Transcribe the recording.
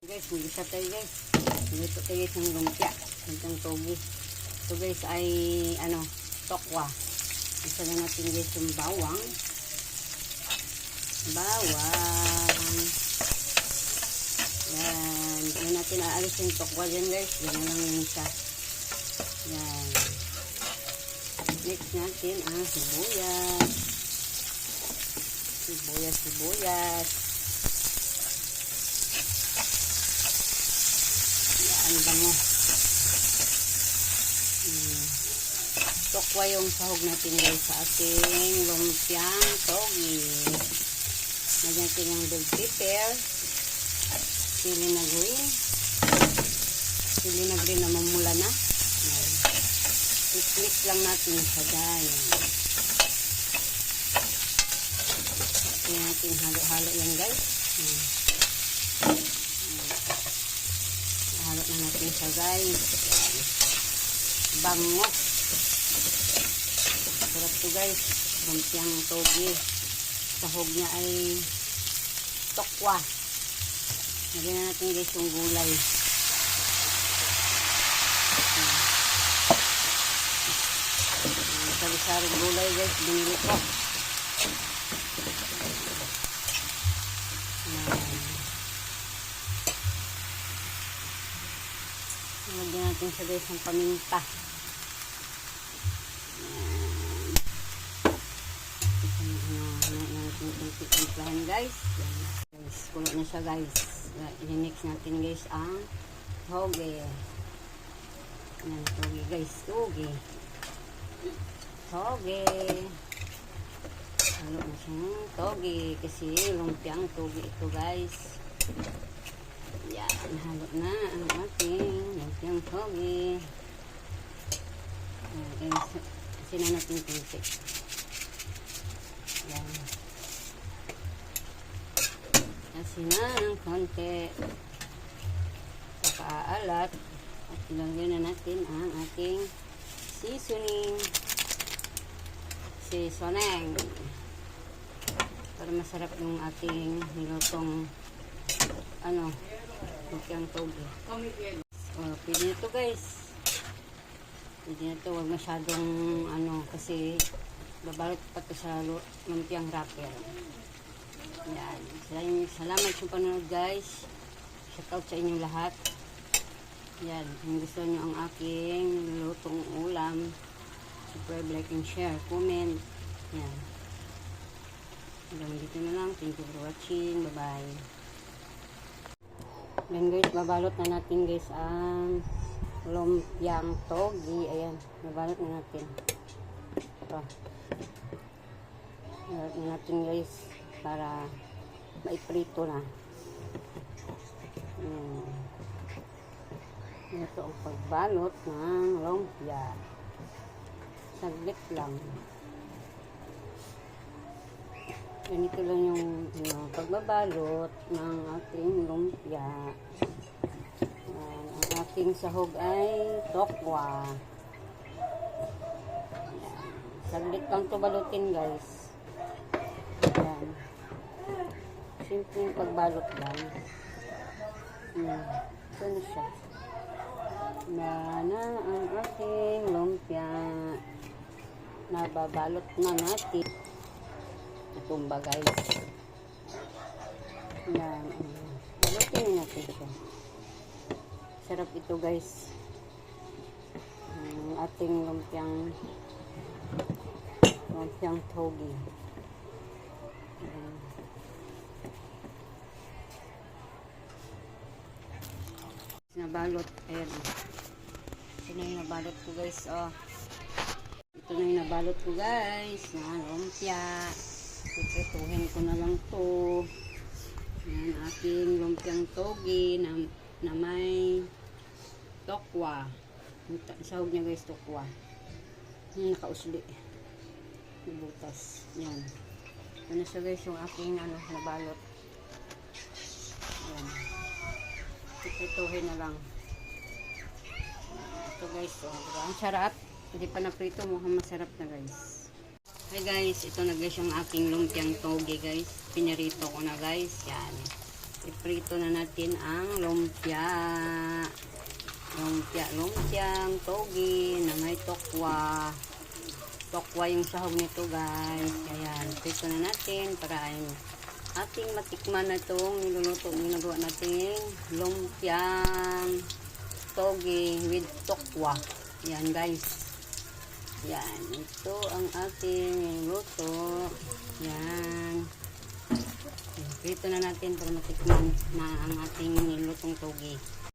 Guys, mag-isa tayo guys. Dito tayo isang lumpia. Itong togi. Ito guys ay tokwa. Isa na natin guys yung bawang. Yan. Hindi natin aalis yung tokwa dyan guys. Yan lang yun siya. Yan. Mix natin ang sibuyas. Sibuyas. Yan, bango. Tokwa yung sahog natin guys sa ating lumpiang togi. Lagyan natin yung bell pepper, sili na green na mamula na. I-mix lang natin sa dahil. Kaya natin halo-halo yan guys. Halo na natin sa guys. Bango. Sarap to guys. Lumpiang togi. Sahog niya ay tokwa. Lagyan na natin guys yung gulay. Sari-saring gulay guys. Binili ko. Lagyan natin sa guys ng paminta. Timplahan guys. Kulo na siya guys. I-mix natin guys ang togi. Yan, togi guys. Togi. Halo na siyang togi. Kasi lumpiang togi ito guys. Yan, halo na ang ating lumpiang togi. Kasi na natin tintik. Yan. Kasi na ng konti. Pakaalat. At ilagyan na natin ang ating seasoning. Para masarap yung ating nilutong lumpiang togi. Pwede na ito guys. Pwede na ito. Huwag masyadong kasi babalot pa ito sa lumpiang wrapper. Yan. Salamat sa panonood guys. Shout out sa inyong lahat. Yan. Kung gusto nyo ang aking lutong ulam, subscribe, like, and share. Comment. Yan. Hanggang dito na lang. Thank you for watching. Bye-bye. Yan guys. Babalot na natin guys ang lumpiang togi. Ayan. Babalot na natin. Ito. Babalot na natin guys. Para maiprito na. Ito ang pagbalot ng lumpia. Saglit lang. Ganito lang yung pagbabalot ng ating lumpia. Ang ating sahog ay tokwa. Saglit lang ito balutin guys. Yan. Simple yung pagbalot lang. Ito na siya. Na ang ating lumpia. Nababalot na natin. Itumba guys. Yan. Balutin na natin siya. Sarap ito guys. Ang ating lumpiang togi. Nabalot. Ayan. Ito na yung nabalot ko guys. Ito na yung nabalot ko guys. Na lumpia. Piprituhin ko na lang to. Yan aking lumpiang togi na may tokwa. Sahog niya guys tokwa. Nakausli. Butas. Yan. Ito na siya guys yung aking nabalot. Yan. Piprituhin na lang. Ito guys, diba? Ang sarap. Hindi pa naprito, mukhang masarap na guys. Hi guys, ito na guys yung aking lumpiang togi guys. Pinarito ko na guys. Yan. Iprito na natin ang lumpia. Lumpiang togi na may tokwa. Tokwa yung sahog nito guys. Ayan, prito na natin para ating matikman na itong niluluto, ginagawa natin lumpiang togi with tokwa. Ayan guys. Yan, ito ang ating niluluto. Yan. Prito na natin para matikman na ang ating nilulutong togi.